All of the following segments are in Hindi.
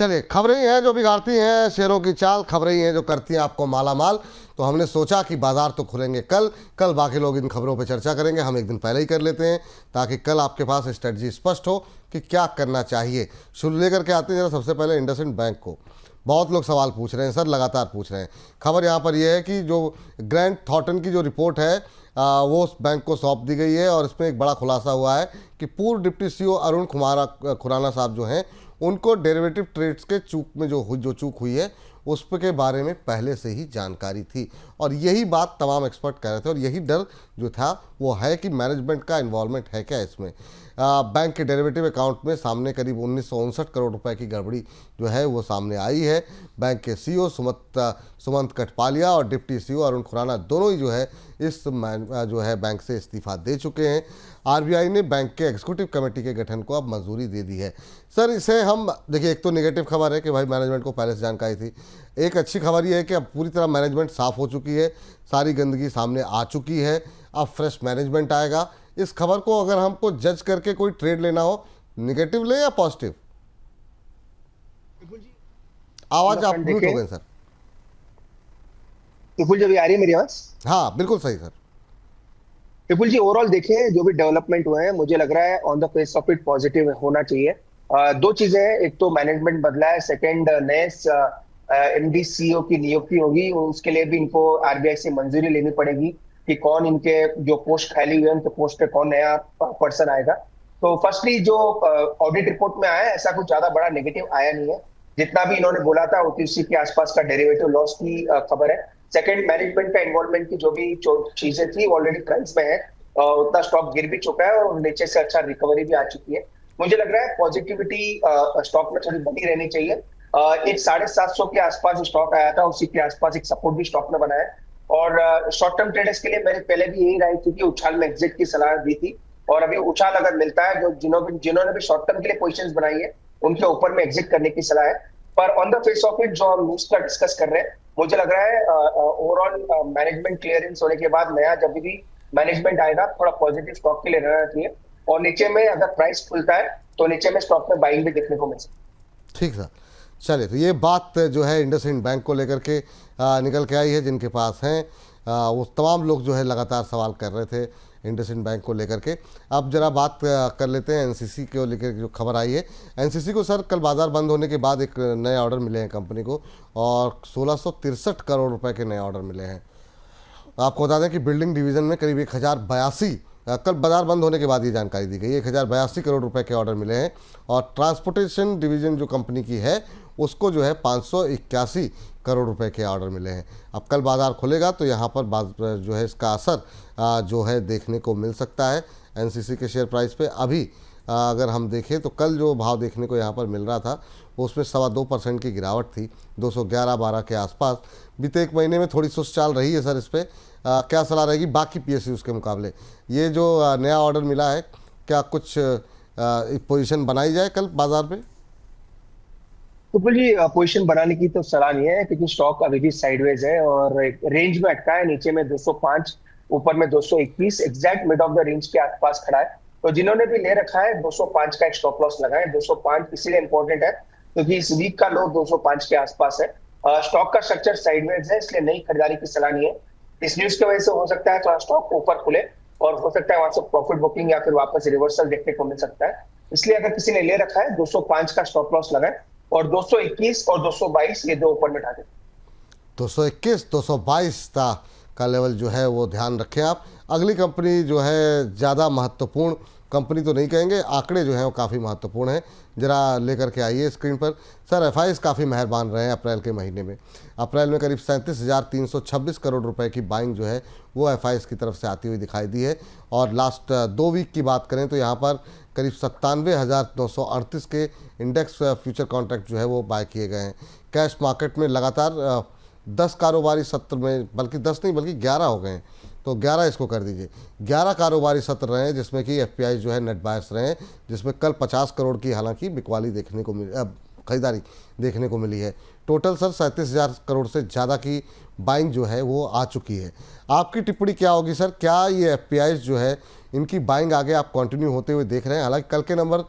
चलिए, खबरें ही हैं जो बिगाड़ती हैं शेयरों की चाल, खबरें ही हैं जो करती हैं आपको माला माल। तो हमने सोचा कि बाजार तो खुलेंगे कल, कल बाकी लोग इन खबरों पर चर्चा करेंगे, हम एक दिन पहले ही कर लेते हैं ताकि कल आपके पास स्ट्रेटजी स्पष्ट हो कि क्या करना चाहिए। शुरू लेकर के आते हैं जरा सबसे पहले इंडसइंड बैंक को। बहुत लोग सवाल पूछ रहे हैं सर, लगातार पूछ रहे हैं। खबर यहाँ पर यह है कि जो ग्रैंड थॉर्टन की जो रिपोर्ट है वो उस बैंक को सौंप दी गई है और इसमें एक बड़ा खुलासा हुआ है कि पूर्व डिप्टी सीईओ अरुण खुराना साहब जो हैं उनको डेरिवेटिव ट्रेड्स के चूक में जो चूक हुई है उस के बारे में पहले से ही जानकारी थी और यही बात तमाम एक्सपर्ट कह रहे थे और यही डर जो था वो है कि मैनेजमेंट का इन्वॉल्वमेंट है क्या इसमें। बैंक के डेरिवेटिव अकाउंट में सामने करीब 1959 करोड़ रुपए की गड़बड़ी जो है वो सामने आई है। बैंक के सीईओ सुमंत कठपालिया और डिप्टी सीईओ अरुण खुराना दोनों ही जो है इस जो है बैंक से इस्तीफा दे चुके हैं। आरबीआई ने बैंक के एग्जीक्यूटिव कमेटी के गठन को अब मंजूरी दे दी है। सर, इसे हम देखिए, एक तो नेगेटिव खबर है कि भाई मैनेजमेंट को पहले से जानकारी थी। एक अच्छी खबर यह है कि अब पूरी तरह मैनेजमेंट साफ़ हो चुकी है, सारी गंदगी सामने आ चुकी है, अब फ्रेश मैनेजमेंट आएगा। इस खबर को अगर हमको जज करके कोई ट्रेड लेना हो, नेगेटिव ले या पॉजिटिव? आवाज़ आप म्यूट हो गए सर। विपुल जी, अभी आ रही है मेरी आवाज? हाँ बिल्कुल सही सर। विपुल जी, ओवरऑल देखें जो भी डेवलपमेंट हुए हैं, मुझे लग रहा है on the face of it positive होना चाहिए। दो चीजें हैं, एक तो मैनेजमेंट बदला है, सेकंड नए एमडी सीईओ की नियुक्ति होगी, उसके लिए भी इनको आरबीआई से मंजूरी लेनी पड़ेगी कि कौन इनके जो पोस्ट खाली हुए हैं उनके पोस्ट पे कौन नया पर्सन आएगा। तो फर्स्टली जो ऑडिट रिपोर्ट में आया है, ऐसा कुछ ज्यादा बड़ा नेगेटिव आया नहीं है। जितना भी इन्होंने बोला था उसी के आसपास का डेरिवेटिव लॉस की खबर है। सेकंड, मैनेजमेंट का इन्वॉल्वमेंट की जो भी चीजें थी ऑलरेडी प्राइस में है, उतना स्टॉक गिर भी चुका है और नीचे से अच्छा रिकवरी भी आ चुकी है। मुझे लग रहा है पॉजिटिविटी स्टॉक में थोड़ी बनी रहनी चाहिए। एक 750 के आसपास स्टॉक आया था, उसी के आसपास एक सपोर्ट भी स्टॉक में बना है और शॉर्ट टर्म ट्रेडर्स के लिए मैंने पहले भी यही राय थी कि उछाल में एग्जिट की सलाह दी थी और अभी उछाल अगर मिलता है, जो जिन्होंने भी शॉर्ट टर्म के लिए पोजीशंस बनाई है उनके ऊपर में एग्जिट करने की सलाह है। पर on the face of it जो हम न्यूज का डिस्कस कर रहे हैं, मुझे लग रहा है ओवरऑल मैनेजमेंट क्लियरेंस होने के बाद नया जब भी मैनेजमेंट आएगा थोड़ा पॉजिटिव स्टॉक के लिए रहना चाहिए और नीचे में अगर प्राइस खुलता है तो नीचे में स्टॉक में बाइंग भी देखने को मिल सकती है। ठीक सर, चलिए, तो ये बात जो है इंडसइंड बैंक को लेकर के निकल के आई है। जिनके पास हैं वो तमाम लोग जो है लगातार सवाल कर रहे थे इंडसइंड बैंक को लेकर के। अब जरा बात कर लेते हैं एनसीसी को लेकर जो खबर आई है। एनसीसी को सर कल बाजार बंद होने के बाद एक नए ऑर्डर मिले हैं कंपनी को और 1663 करोड़ रुपए के नए ऑर्डर मिले हैं। आपको बता दें कि बिल्डिंग डिवीज़न में करीब 1082, कल बाजार बंद होने के बाद ये जानकारी दी गई, 1082 करोड़ रुपए के ऑर्डर मिले हैं और ट्रांसपोर्टेशन डिवीज़न जो कंपनी की है उसको जो है 581 करोड़ रुपए के ऑर्डर मिले हैं। अब कल बाज़ार खुलेगा तो यहाँ पर जो है इसका असर जो है देखने को मिल सकता है एनसीसी के शेयर प्राइस पे। अभी अगर हम देखें तो कल जो भाव देखने को यहाँ पर मिल रहा था उसमें 2.25% की गिरावट थी, 211-12 के आसपास। बीते एक महीने में थोड़ी सुस्त चाल रही है सर इस पर। क्या सलाह रहेगी बाकी पीएसयूज़ के मुकाबले? ये जो नया ऑर्डर मिला है, क्या कुछ पोजीशन बनाई जाए कल बाजार में? विपुल जी, पोजीशन बनाने की तो सलाह नहीं है क्योंकि स्टॉक अभी भी साइडवेज है और एक रेंज में अटका है, नीचे में 205, ऊपर में 221, exact mid of the range के आसपास खड़ा है। तो जिन्होंने भी ले रखा है 205 का एक स्टॉप लॉस लगाए। 205 इसीलिए इंपॉर्टेंट है क्योंकि इस वीक का लो 205 के आसपास है। स्टॉक का स्ट्रक्चर साइडवेज है, इसलिए नई खरीदारी की सलाह नहीं है। इस न्यूज की वजह से हो सकता है थोड़ा स्टॉक ऊपर खुले और हो सकता है वहां से प्रॉफिट बुकिंग या फिर वापस रिवर्सल देखने को मिल सकता है। इसलिए अगर किसी ने ले रखा है 205 का स्टॉप लॉस लगाए और 221 और 222 ये दो ऊपर में उठा दें। 221, 222 का लेवल जो है वो ध्यान रखें आप। अगली कंपनी जो है ज़्यादा महत्वपूर्ण कंपनी तो नहीं कहेंगे, आंकड़े जो हैं वो काफ़ी महत्वपूर्ण हैं, जरा लेकर के आइए स्क्रीन पर। सर, एफआईएस काफ़ी मेहरबान रहे हैं अप्रैल के महीने में। अप्रैल में करीब 37,326 करोड़ रुपए की बाइंग जो है वो एफआईएस की तरफ से आती हुई दिखाई दी है और लास्ट 2 वीक की बात करें तो यहाँ पर करीब 97,938 के इंडेक्स फ्यूचर कॉन्ट्रैक्ट जो है वो बाय किए गए हैं। कैश मार्केट में लगातार 10 कारोबारी सत्र में, बल्कि 10 नहीं बल्कि 11 हो गए हैं, तो 11 इसको कर दीजिए, 11 कारोबारी सत्र रहे हैं जिसमें कि एफपीआई जो है नेट बायर्स रहे हैं, जिसमें कल 50 करोड़ की हालांकि बिकवाली देखने को खरीदारी देखने को मिली है। टोटल सर 37,000 करोड़ से ज़्यादा की बाइंग जो है वो आ चुकी है। आपकी टिप्पणी क्या होगी सर, क्या ये एफपीआई जो है इनकी बाइंग आगे आप कंटिन्यू होते हुए देख रहे हैं? हालांकि कल के नंबर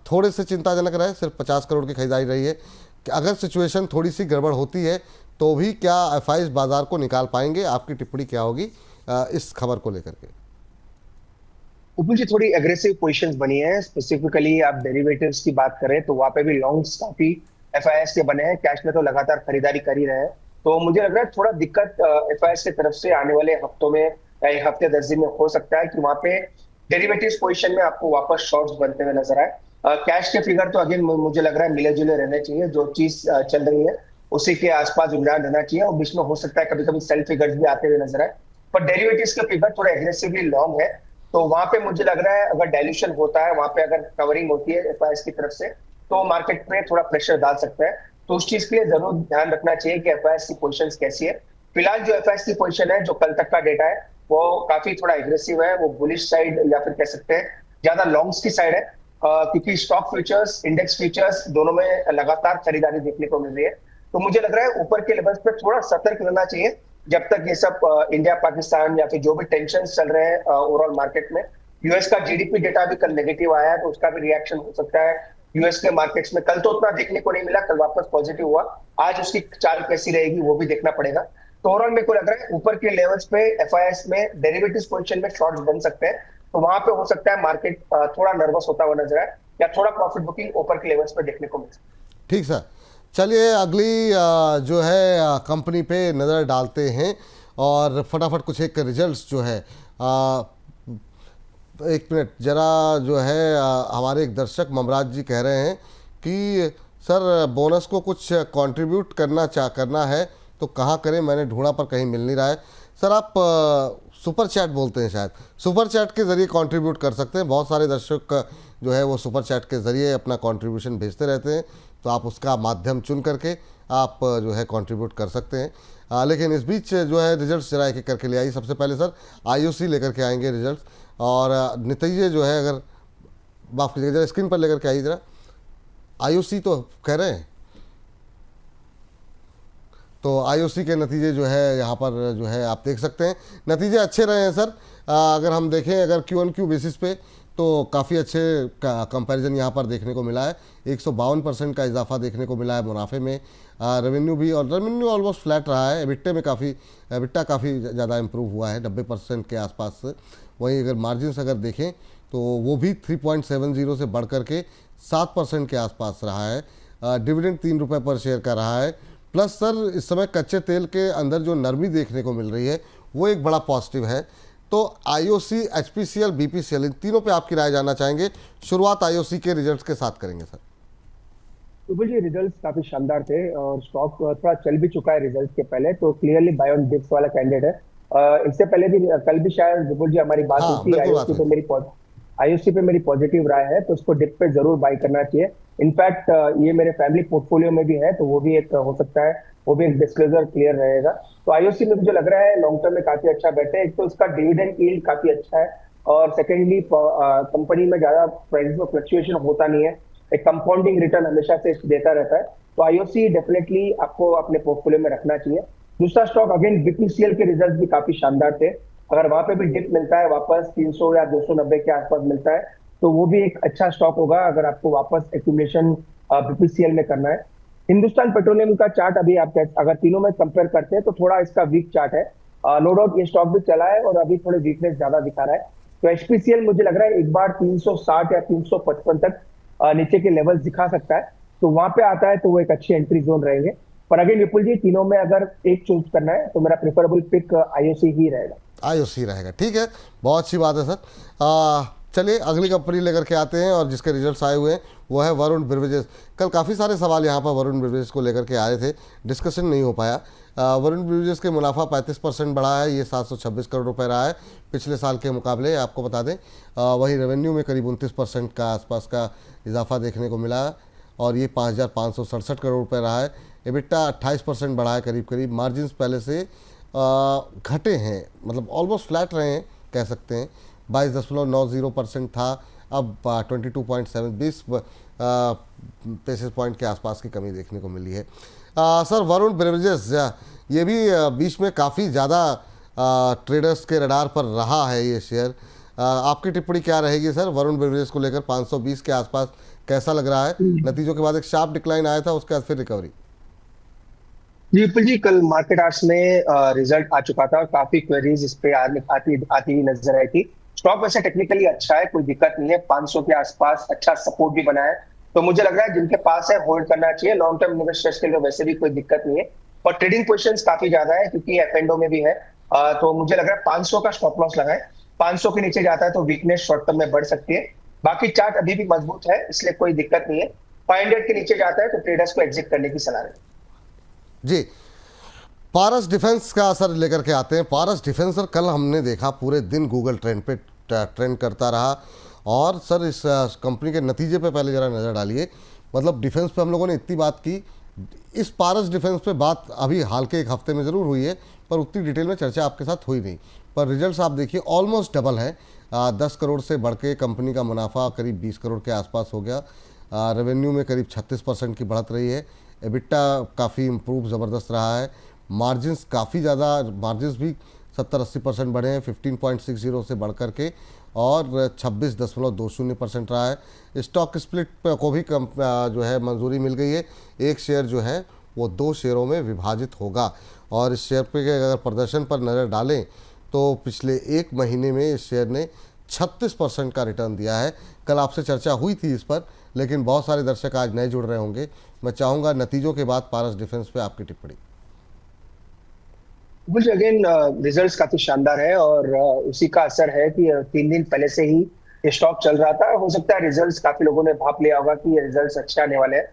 थोड़े से चिंताजनक रहे, सिर्फ 50 करोड़ की खरीदारी रही है। कि अगर सिचुएशन थोड़ी सी गड़बड़ होती है तो भी क्या एफआईज बाजार को निकाल पाएंगे? आपकी टिप्पणी क्या होगी इस खबर को लेकर के? उपल जी, थोड़ी एग्रेसिव पोजीशंस बनी है। स्पेसिफिकली आप डेरिवेटिव्स की बात करें तो वहां पे भी लॉन्ग्स काफी एफआईएस के बने हैं। कैश में तो लगातार खरीदारी कर ही रहे हैं। तो मुझे लग रहा है थोड़ा दिक्कत एफआईएस की तरफ से आने वाले हफ्तों में या एक हफ्ते 10 दिन में हो सकता है कि वहां पे डेरिवेटिव्स पोजीशन में आपको वापस शॉर्ट्स बनते हुए नजर आए। कैश के फिगर तो अगेन मुझे लग रहा है मिले जुले रहने चाहिए। जो चीज चल रही है उसी के आसपास रुझान रहना चाहिए, और बीच में हो सकता है कभी कभी सेल फिगर्स भी आते हुए नजर आए। पर डेरिवेटिव्स के फिगर थोड़ा एग्रेसिवली लॉन्ग है, तो वहां पे मुझे लग रहा है अगर डायल्यूशन होता है, वहां पे अगर कवरिंग होती है एफआईएस की तरफ से, तो मार्केट में थोड़ा प्रेशर डाल सकता है। तो उस चीज के लिए जरूर ध्यान रखना चाहिए कि एफआईएस की पोजीशंस कैसी है। फिलहाल जो एफआईएस की पोजीशन है, जो कल तक का डेटा है, वो काफी थोड़ा एग्रेसिव है। वो बुलिश साइड या फिर कह सकते हैं ज्यादा लॉन्ग्स की साइड है, क्योंकि स्टॉक फ्यूचर्स, इंडेक्स फ्यूचर्स दोनों में लगातार खरीदारी देखने को मिल रही है। तो मुझे लग रहा है ऊपर के लेवल्स पे थोड़ा सतर्क रहना चाहिए जब तक ये सब इंडिया पाकिस्तान या फिर जो भी टेंशन चल रहे हैं ओवरऑल मार्केट में। यूएस का जीडीपी डेटा भी कल नेगेटिव आया है, तो उसका भी रिएक्शन हो सकता है यूएस के मार्केट्स में। कल तो उतना देखने को नहीं मिला, कल वापस पॉजिटिव हुआ। आज उसकी चाल कैसी रहेगी वो भी देखना पड़ेगा। तो ओवरऑल मेरे को लग रहा है ऊपर के लेवल्स पे एफआईएस में डेरिवेटिव्स पोजीशन में शॉर्ट्स बन सकते हैं। तो वहां पे हो सकता है मार्केट थोड़ा नर्वस होता हुआ नजर आए, या थोड़ा प्रॉफिट बुकिंग ऊपर के लेवल्स पे देखने को मिल सकता है। ठीक सर, चलिए अगली जो है कंपनी पे नज़र डालते हैं और फटाफट कुछ एक रिजल्ट्स जो है एक मिनट ज़रा जो है हमारे एक दर्शक ममराज जी कह रहे हैं कि सर बोनस को कुछ कंट्रीब्यूट करना है तो कहाँ करें, मैंने ढूंढा पर कहीं मिल नहीं रहा है। सर आप सुपर चैट बोलते हैं शायद, सुपर चैट के ज़रिए कंट्रीब्यूट कर सकते हैं। बहुत सारे दर्शक जो है वो सुपर चैट के ज़रिए अपना कंट्रीब्यूशन भेजते रहते हैं, तो आप उसका माध्यम चुन करके आप जो है कंट्रीब्यूट कर सकते हैं। लेकिन इस बीच जो है रिजल्ट्स जरा एक एक करके ले आइए। सबसे पहले सर आईओसी लेकर के आएंगे रिजल्ट्स, और नतीजे जो है अगर माफ़ कीजिएगा जरा स्क्रीन पर लेकर के आइए जरा। आईओसी तो कह रहे हैं, तो आईओसी के नतीजे जो है यहाँ पर जो है आप देख सकते हैं। नतीजे अच्छे रहे हैं सर। अगर हम देखें अगर Q-on-Q बेसिस पे तो काफ़ी अच्छे कंपैरिजन यहाँ पर देखने को मिला है। 152% का इजाफा देखने को मिला है मुनाफे में। रेवेन्यू भी, और रेवेन्यू ऑलमोस्ट फ्लैट रहा है। एबिटा काफ़ी ज़्यादा इम्प्रूव हुआ है 90% के आसपास। वहीं अगर मार्जिन्स अगर देखें तो वो भी 3.70 से बढ़ कर के 7% के आसपास रहा है। डिविडेंड 3 रुपये पर शेयर का रहा है। प्लस सर इस समय कच्चे तेल के अंदर जो नरमी देखने को मिल रही है वो एक बड़ा पॉजिटिव है। तो आईओसी, एचपीसीएल, बीपीसीएल, इन तीनों पे आपकी राय जानना चाहेंगे। शुरुआत आईओसी के रिजल्ट्स के साथ करेंगे सर। तो जी रिजल्ट्स काफी शानदार थे और स्टॉक थोड़ा चल भी चुका है रिजल्ट्स के पहले, तो क्लियरली बाय ऑन डिप्स वाला कैंडिडेट है। इससे पहले भी कल भी शायद विपुल जी हमारी बात हुई थी। आईओसी पे मेरी पॉजिटिव राय है, तो उसको डिप पे जरूर बाय करना चाहिए। इनफैक्ट ये मेरे फैमिली पोर्टफोलियो में भी है, तो वो भी एक हो सकता है, वो भी एक डिस्क्लोजर क्लियर रहेगा। तो आईओसी में मुझे लग रहा है लॉन्ग टर्म में काफी अच्छा बेट है। एक तो इसका डिविडेंड यील्ड काफी अच्छा है, और सेकेंडली कंपनी में ज्यादा प्राइस में फ्लक्चुएशन होता नहीं है। एक कंपाउंडिंग रिटर्न हमेशा से देता रहता है। तो आईओसी डेफिनेटली आपको अपने पोर्टफोलियो में रखना चाहिए। दूसरा स्टॉक अगेन बीपीसीएल के रिजल्ट भी काफी शानदार थे। अगर वहां पे भी डिप मिलता है वापस 300 या 290 के आसपास मिलता है, तो वो भी एक अच्छा स्टॉक होगा अगर आपको वापस एक्यूमुलेशन बीपीसीएल में करना है। हिंदुस्तान पेट्रोलियम का चार्ट अभी आप अगर तीनों में कंपेयर करते हैं तो थोड़ा इसका वीक चार्ट है। नो डाउट ये स्टॉक भी चला है और अभी थोड़े वीकनेस ज्यादा दिखा रहा है। तो एचपीसीएल मुझे लग रहा है एक बार 360 या 355 तक नीचे के लेवल दिखा सकता है। तो वहां पे आता है तो वो एक अच्छी एंट्री जोन रहेंगे। पर अगेन विपुल जी तीनों में अगर एक चूज करना है तो मेरा प्रेफरेबल पिक आईओसी ही रहेगा। आईओसी रहेगा, ठीक है, बहुत अच्छी बात है सर। चलिए अगली कंपनी लेकर के आते हैं और जिसके रिजल्ट्स आए हुए हैं वो है वरुण बेवरेजेस। कल काफ़ी सारे सवाल यहाँ पर वरुण बेवरेजेस को लेकर के आए थे, डिस्कशन नहीं हो पाया। वरुण बेवरेजेस के मुनाफा 35% बढ़ा है, ये 726 करोड़ रुपए रहा है पिछले साल के मुकाबले, आपको बता दें। वहीं रेवेन्यू में करीब 29% का आसपास का इजाफा देखने को मिला और ये 5,567 करोड़ रुपये रहा है। एबिटा 28% बढ़ा है करीब करीब। मार्जिन्स पहले से घटे हैं, मतलब ऑलमोस्ट फ्लैट रहे हैं कह सकते हैं। 22.90% था, अब 22.20 बेसिस पॉइंट के आसपास की कमी देखने को मिली है। सर वरुण बेवरेजेस ये भी बीच में काफ़ी ज़्यादा ट्रेडर्स के रडार पर रहा है ये शेयर। आपकी टिप्पणी क्या रहेगी सर वरुण बेवरेज को लेकर? 520 के आसपास कैसा लग रहा है? नतीजों के बाद एक शार्प डिक्लाइन आया था, उसके बाद फिर रिकवरी। जी विपुल जी, कल मार्केट आवर्स में रिजल्ट आ चुका था और काफी क्वेरीज इस पे आती आती हुई नजर आई थी। स्टॉक वैसे टेक्निकली अच्छा है, कोई दिक्कत नहीं है, 500 के आसपास अच्छा सपोर्ट भी बना है। तो मुझे लग रहा है जिनके पास है होल्ड करना चाहिए। लॉन्ग टर्म इन्वेस्टर्स के लिए वैसे भी कोई दिक्कत नहीं है और ट्रेडिंग पोजीशंस काफी ज्यादा है क्योंकि एफ में भी है। तो मुझे लग रहा है 500 का स्टॉप लॉस लगाए। 500 के नीचे जाता है तो वीकनेस शॉर्ट टर्म में बढ़ सकती है। बाकी चार्ट अभी भी मजबूत है, इसलिए कोई दिक्कत नहीं है। 500 के नीचे जाता है तो ट्रेडर्स को एग्जिट करने की सलाह है। जी, पारस डिफेंस का असर लेकर के आते हैं। पारस डिफेंस सर कल हमने देखा पूरे दिन गूगल ट्रेंड पे ट्रेंड करता रहा। और सर इस कंपनी के नतीजे पे पहले ज़रा नज़र डालिए। मतलब डिफेंस पे हम लोगों ने इतनी बात की, इस पारस डिफेंस पे बात अभी हाल के एक हफ्ते में ज़रूर हुई है, पर उतनी डिटेल में चर्चा आपके साथ हुई नहीं। पर रिजल्ट्स आप देखिए ऑलमोस्ट डबल है। 10 करोड़ से बढ़ के कंपनी का मुनाफा करीब 20 करोड़ के आसपास हो गया। रेवेन्यू में करीब 36% की बढ़त रही है। एबिटा काफ़ी इम्प्रूव ज़बरदस्त रहा है। मार्जिन्स काफ़ी ज़्यादा, मार्जिन्स भी 70-80% बढ़े हैं, 15.60 से बढ़ कर के, और 26.20% रहा है। स्टॉक स्प्लिट को भी जो है मंजूरी मिल गई है। एक शेयर जो है वो 2 शेयरों में विभाजित होगा। और इस शेयर पे अगर प्रदर्शन पर नज़र डालें तो पिछले 1 महीने में इस शेयर ने 36% का रिटर्न दिया है। कल आपसे चर्चा हुई थी इस पर, लेकिन बहुत सारे दर्शक आज नए जुड़ रहे होंगे। मैं चाहूँगा नतीजों के बाद पारस डिफेंस पे आपकी टिप्पणी। मुझे अगेन रिजल्ट्स काफी शानदार है और उसी का असर है कि 3 दिन पहले से ही ये स्टॉक चल रहा था। हो सकता है रिजल्ट्स काफी लोगों ने भाप लिया होगा कि ये रिजल्ट्स अच्छे आने वाले हैं,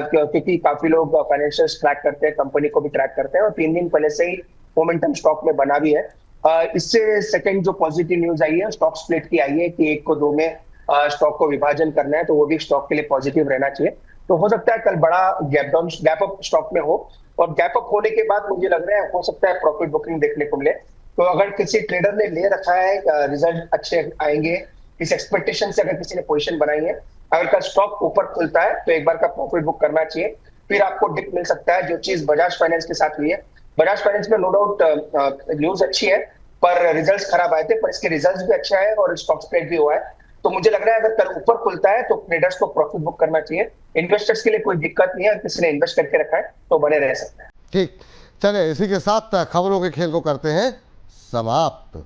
क्योंकि काफी लोग फाइनेंशियल्स ट्रैक करते हैं, कंपनी को भी ट्रैक करते हैं और 3 दिन पहले से ही मोमेंटम स्टॉक में बना भी है। इससे सेकंड जो पॉजिटिव न्यूज आई है स्टॉक स्प्लिट की आई है कि 1 को 2 में स्टॉक को विभाजन करना है, तो वो भी स्टॉक के लिए पॉजिटिव रहना चाहिए। तो हो सकता है कल बड़ा गैप अप स्टॉक में हो और गैप अप होने के बाद मुझे लग रहा है हो सकता है प्रॉफिट बुकिंग देखने को मिले। तो अगर किसी ट्रेडर ने ले रखा है, रिजल्ट अच्छे आएंगे इस एक्सपेक्टेशन से, अगर किसी ने पोजीशन बनाई है, अगर का स्टॉक ऊपर खुलता है तो एक बार का प्रॉफिट बुक करना चाहिए, फिर आपको डिप मिल सकता है। जो चीज बजाज फाइनेंस के साथ हुई है, बजाज फाइनेंस में नो डाउट न्यूज अच्छी है पर रिजल्ट्स खराब आए थे, पर इसके रिजल्ट्स भी अच्छे आए और स्टॉक स्प्रेड भी हुआ है। तो मुझे लग रहा है अगर कल ऊपर खुलता है तो ट्रेडर्स को प्रॉफिट बुक करना चाहिए। इन्वेस्टर्स के लिए कोई दिक्कत नहीं है, किसी ने इन्वेस्ट करके रखा है तो बने रह सकते हैं। ठीक, चलिए इसी के साथ खबरों के खेल को करते हैं समाप्त।